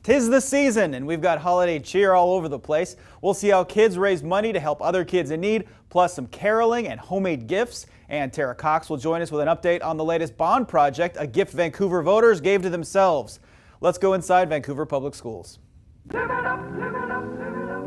'Tis the season, and we've got holiday cheer all over the place. We'll see how kids raise money to help other kids in need, plus some caroling and homemade gifts. And Tara Cox will join us with an update on the latest bond project, a gift Vancouver voters gave to themselves. Let's go inside Vancouver Public Schools. Live it up, live it up, live it up.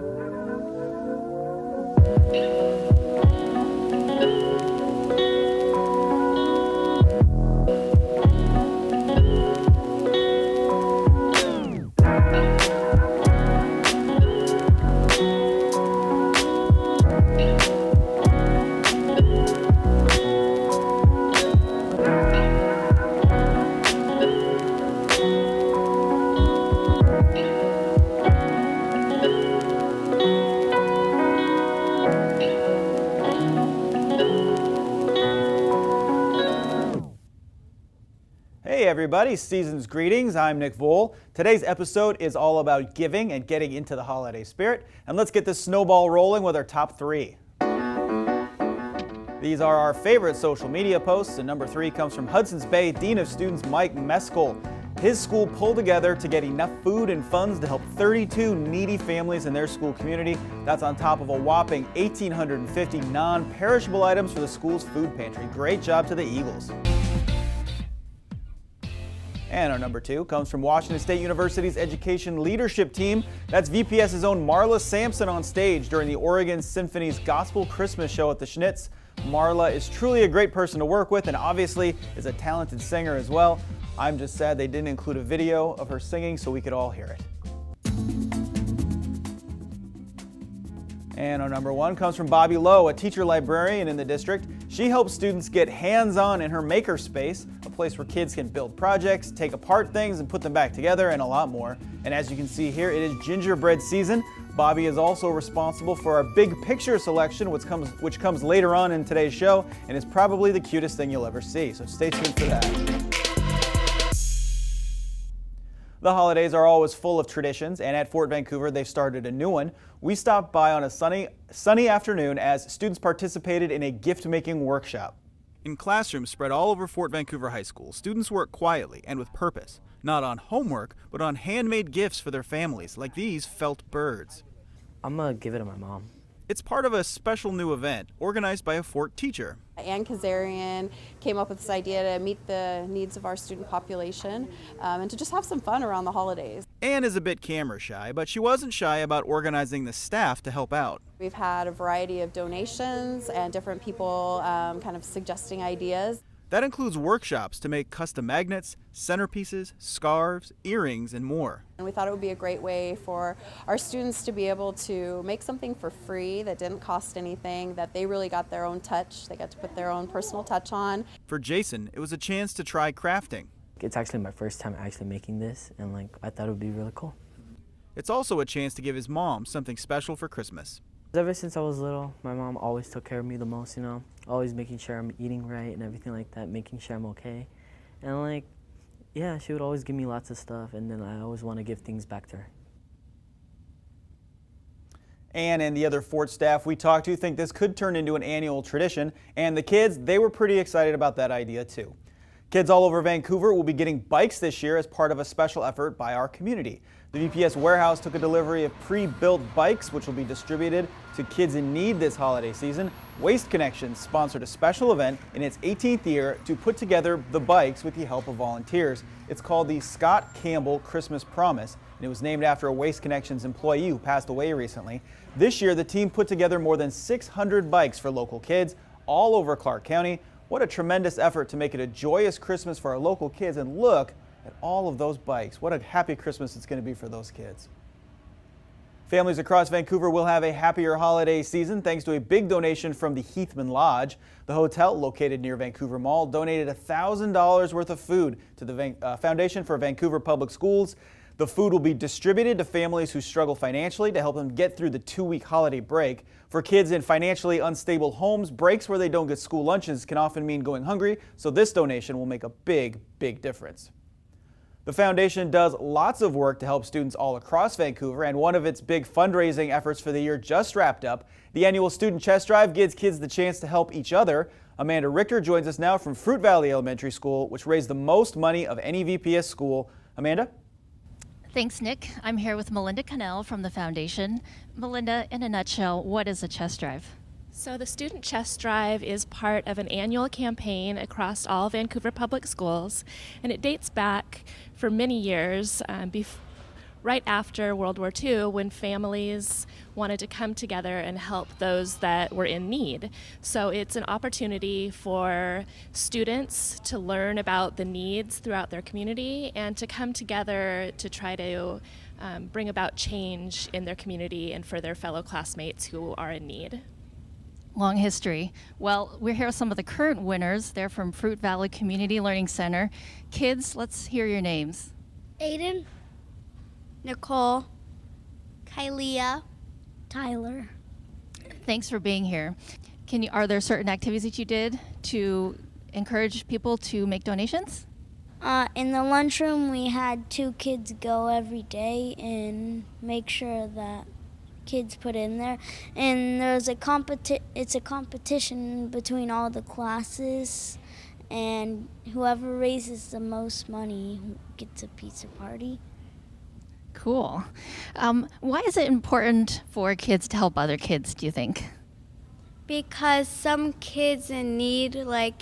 Hey everybody, season's greetings. I'm Nick Vole. Today's episode is all about giving and getting into the holiday spirit. And let's get this snowball rolling with our top three. These are our favorite social media posts, and number 3 comes from Hudson's Bay Dean of Students Mike Meskel. His school pulled together to get enough food and funds to help 32 needy families in their school community. That's on top of a whopping 1,850 non-perishable items for the school's food pantry. Great job to the Eagles. And our number 2 comes from Washington State University's education leadership team. That's VPS's own Marla Sampson on stage during the Oregon Symphony's Gospel Christmas show at the Schnitz. Marla is truly a great person to work with and obviously is a talented singer as well. I'm just sad they didn't include a video of her singing so we could all hear it. And our number 1 comes from Bobby Lowe, a teacher librarian in the district. She helps students get hands-on in her makerspace, a place where kids can build projects, take apart things and put them back together, and a lot more. And as you can see here, it is gingerbread season. Bobby is also responsible for our big picture selection, which comes later on in today's show, and is probably the cutest thing you'll ever see. So stay tuned for that. The holidays are always full of traditions, and at Fort Vancouver they've started a new one. We stopped by on a sunny afternoon as students participated in a gift-making workshop. In classrooms spread all over Fort Vancouver High School, students work quietly and with purpose, not on homework, but on handmade gifts for their families, like these felt birds. I'm gonna give it to my mom. It's part of a special new event organized by a Fort teacher. Ann Kazarian came up with this idea to meet the needs of our student population and to just have some fun around the holidays. Ann is a bit camera shy, but she wasn't shy about organizing the staff to help out. We've had a variety of donations and different people kind of suggesting ideas. That includes workshops to make custom magnets, centerpieces, scarves, earrings, and more. And we thought it would be a great way for our students to be able to make something for free that didn't cost anything, that they really got their own touch. They got to put their own personal touch on. For Jason, it was a chance to try crafting. It's actually my first time actually making this, and I thought it would be really cool. It's also a chance to give his mom something special for Christmas. Ever since I was little, my mom always took care of me the most, always making sure I'm eating right and everything like that, making sure I'm okay. And yeah, she would always give me lots of stuff, and then I always want to give things back to her. Ann and the other Fort staff we talked to think this could turn into an annual tradition, and the kids, they were pretty excited about that idea too. Kids all over Vancouver will be getting bikes this year as part of a special effort by our community. The VPS warehouse took a delivery of pre-built bikes, which will be distributed to kids in need this holiday season. Waste Connections sponsored a special event in its 18th year to put together the bikes with the help of volunteers. It's called the Scott Campbell Christmas Promise, and it was named after a Waste Connections employee who passed away recently. This year, the team put together more than 600 bikes for local kids all over Clark County. What a tremendous effort to make it a joyous Christmas for our local kids, and look at all of those bikes. What a happy Christmas it's going to be for those kids. Families across Vancouver will have a happier holiday season thanks to a big donation from the Heathman Lodge. The hotel, located near Vancouver Mall, donated $1,000 worth of food to the Foundation for Vancouver Public Schools. The food will be distributed to families who struggle financially to help them get through the 2-week holiday break. For kids in financially unstable homes, breaks where they don't get school lunches can often mean going hungry, so this donation will make a big, big difference. The foundation does lots of work to help students all across Vancouver, and one of its big fundraising efforts for the year just wrapped up. The annual Student Chess Drive gives kids the chance to help each other. Amanda Richter joins us now from Fruit Valley Elementary School, which raised the most money of any VPS school. Amanda? Thanks, Nick. I'm here with Melinda Cannell from the foundation. Melinda, in a nutshell, what is a chess drive? So the Student Chess Drive is part of an annual campaign across all Vancouver public schools, and it dates back for many years, right after World War II, when families wanted to come together and help those that were in need. So it's an opportunity for students to learn about the needs throughout their community and to come together to try to bring about change in their community and for their fellow classmates who are in need. Long history. Well, we're here with some of the current winners. They're from Fruit Valley Community Learning Center. Kids, let's hear your names. Aiden, Nicole, Kylia, Tyler. Thanks for being here. Are there certain activities that you did to encourage people to make donations? In the lunchroom, we had 2 kids go every day and make sure that kids put in there. And there's it's a competition between all the classes, and whoever raises the most money gets a pizza party. Cool. Why is it important for kids to help other kids, do you think? Because some kids in need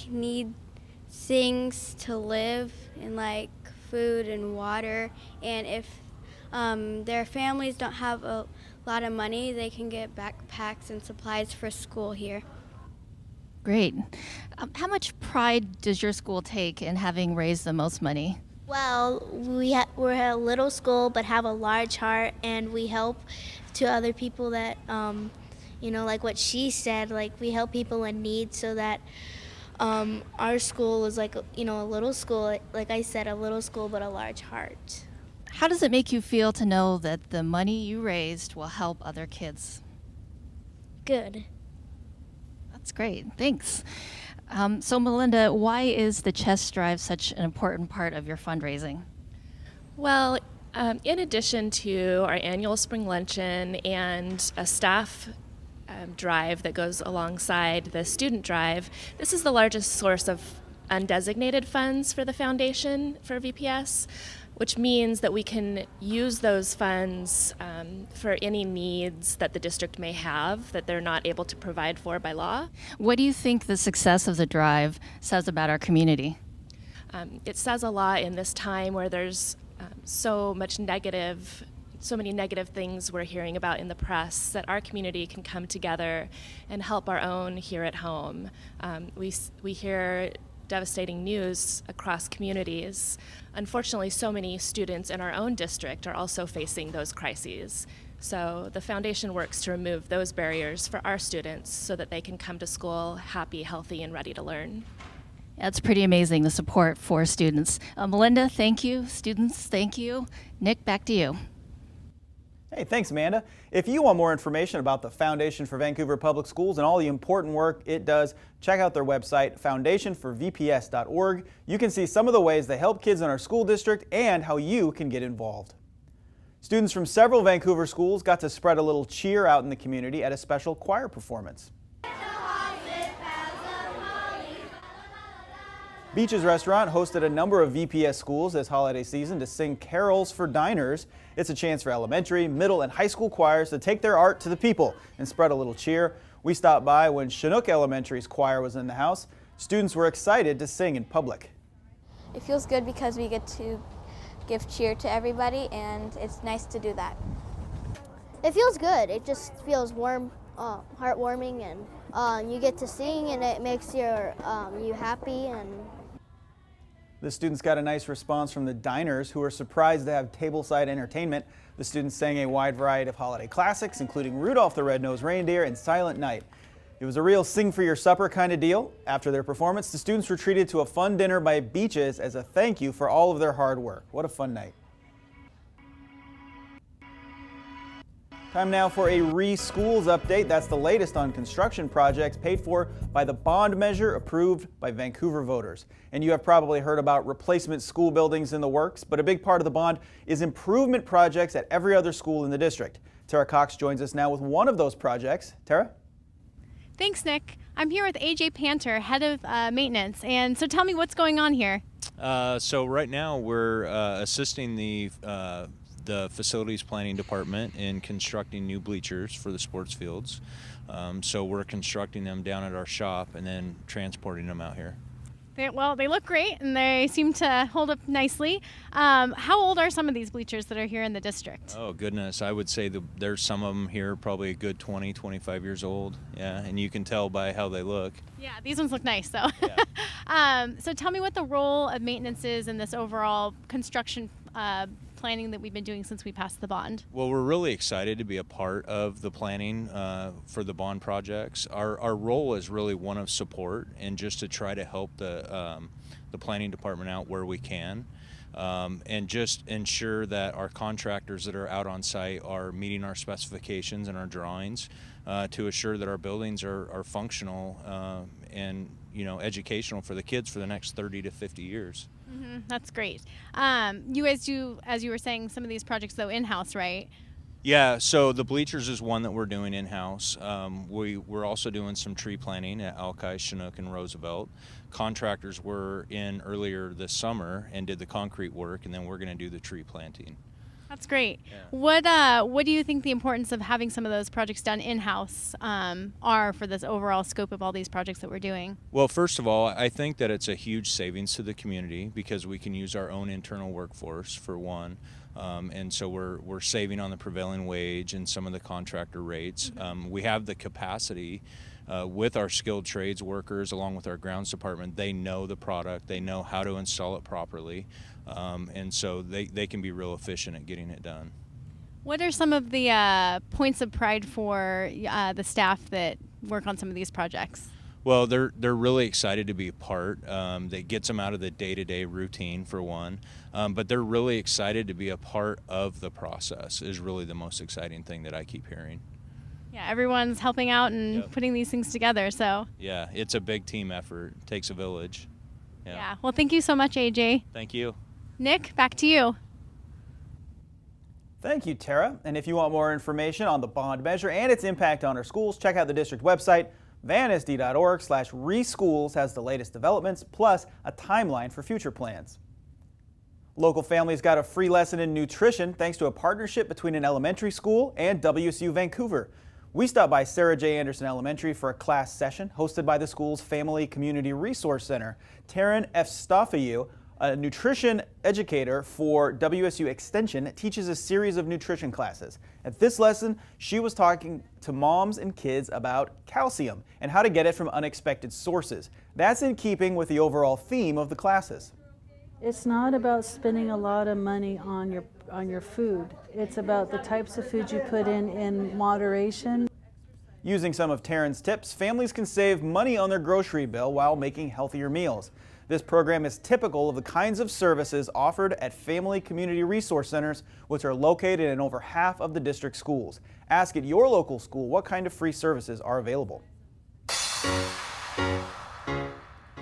need things to live and like food and water, and if their families don't have a lot of money, they can get backpacks and supplies for school here. Great. How much pride does your school take in having raised the most money? Well, we're a little school but have a large heart, and we help to other people that, like what she said, like we help people in need, so that our school is like, a little school, like I said, a little school but a large heart. How does it make you feel to know that the money you raised will help other kids? Good. That's great. Thanks. So Melinda, why is the chess drive such an important part of your fundraising? Well, in addition to our annual spring luncheon and a staff drive that goes alongside the student drive, this is the largest source of undesignated funds for the foundation for VPS, which means that we can use those funds for any needs that the district may have that they're not able to provide for by law. What do you think the success of the drive says about our community? It says a lot in this time where there's so many negative things we're hearing about in the press, that our community can come together and help our own here at home. We hear devastating news across communities. Unfortunately, so many students in our own district are also facing those crises. So the foundation works to remove those barriers for our students so that they can come to school happy, healthy, and ready to learn. That's pretty amazing, the support for students. Melinda, thank you. Students, thank you. Nick, back to you. Hey, thanks, Amanda. If you want more information about the Foundation for Vancouver Public Schools and all the important work it does, check out their website, foundationforvps.org. You can see some of the ways they help kids in our school district and how you can get involved. Students from several Vancouver schools got to spread a little cheer out in the community at a special choir performance. Beaches Restaurant hosted a number of VPS schools this holiday season to sing carols for diners. It's a chance for elementary, middle, and high school choirs to take their art to the people and spread a little cheer. We stopped by when Chinook Elementary's choir was in the house. Students were excited to sing in public. It feels good because we get to give cheer to everybody, and it's nice to do that. It feels good. It just feels warm, heartwarming, and you get to sing, and it makes you happy. And the students got a nice response from the diners, who were surprised to have tableside entertainment. The students sang a wide variety of holiday classics, including Rudolph the Red-Nosed Reindeer and Silent Night. It was a real sing-for-your-supper kind of deal. After their performance, the students were treated to a fun dinner by Beaches as a thank you for all of their hard work. What a fun night. Time now for a Re-Schools update. That's the latest on construction projects paid for by the bond measure approved by Vancouver voters. And you have probably heard about replacement school buildings in the works, but a big part of the bond is improvement projects at every other school in the district. Tara Cox joins us now with one of those projects. Tara? Thanks, Nick. I'm here with AJ Panter, head of maintenance. And so tell me what's going on here. So right now we're assisting the the facilities planning department in constructing new bleachers for the sports fields. So we're constructing them down at our shop and then transporting them out here. Well, they look great and they seem to hold up nicely. How old are some of these bleachers that are here in the district? Oh goodness, I would say there's some of them here probably a good 20, 25 years old. Yeah, and you can tell by how they look. Yeah, these ones look nice though. Yeah. So tell me what the role of maintenance is in this overall construction planning that we've been doing since we passed the bond. Well, we're really excited to be a part of the planning for the bond projects. Our role is really one of support and just to try to help the planning department out where we can, and just ensure that our contractors that are out on site are meeting our specifications and our drawings to assure that our buildings are functional and educational for the kids for the next 30 to 50 years. Mm-hmm, that's great. You guys do, as you were saying, some of these projects though in-house, right? Yeah, so the bleachers is one that we're doing in-house. We're also doing some tree planting at Alki, Chinook, and Roosevelt. Contractors were in earlier this summer and did the concrete work, and then we're going to do the tree planting. That's great. Yeah. What do you think the importance of having some of those projects done in-house are for this overall scope of all these projects that we're doing? Well, first of all, I think that it's a huge savings to the community because we can use our own internal workforce for one. And so we're saving on the prevailing wage and some of the contractor rates. We have the capacity with our skilled trades workers along with our grounds department. They know the product, they know how to install it properly, and so they can be real efficient at getting it done. What are some of the points of pride for the staff that work on some of these projects? Well, they're really excited to be a part. That gets them out of the day-to-day routine for one, but they're really excited to be a part of the process is really the most exciting thing that I keep hearing. Yeah, everyone's helping out and putting these things together, so. Yeah, it's a big team effort. It takes a village. Yeah, well, thank you so much, AJ. Thank you. Nick, back to you. Thank you, Tara. And if you want more information on the bond measure and its impact on our schools, check out the district website. vansd.org/reschools has the latest developments, plus a timeline for future plans. Local families got a free lesson in nutrition thanks to a partnership between an elementary school and WSU Vancouver. We stopped by Sarah J. Anderson Elementary for a class session hosted by the school's Family Community Resource Center. Taryn F. Staffayu, a nutrition educator for WSU Extension, teaches a series of nutrition classes. At this lesson, she was talking to moms and kids about calcium and how to get it from unexpected sources. That's in keeping with the overall theme of the classes. It's not about spending a lot of money on your food. It's about the types of food you put in moderation. Using some of Taryn's tips, families can save money on their grocery bill while making healthier meals. This program is typical of the kinds of services offered at Family Community Resource Centers, which are located in over half of the district schools. Ask at your local school what kind of free services are available.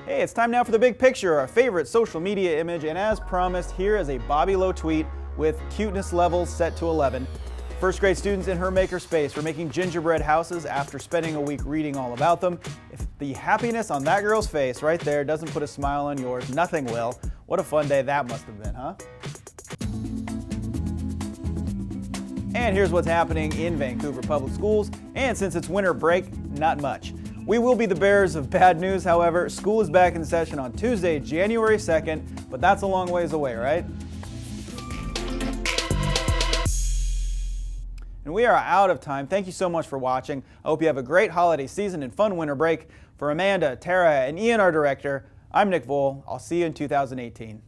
Hey, it's time now for the big picture, our favorite social media image, and as promised, here is a Bobby Lowe tweet with cuteness levels set to 11. First grade students in her makerspace were making gingerbread houses after spending a week reading all about them. If the happiness on that girl's face right there doesn't put a smile on yours, nothing will. What a fun day that must have been, huh? And here's what's happening in Vancouver Public Schools, and since it's winter break, not much. We will be the bearers of bad news, however. School is back in session on Tuesday, January 2nd, but that's a long ways away, right? And we are out of time. Thank you so much for watching. I hope you have a great holiday season and fun winter break. For Amanda, Tara, and Ian, our director, I'm Nick Voll. I'll see you in 2018.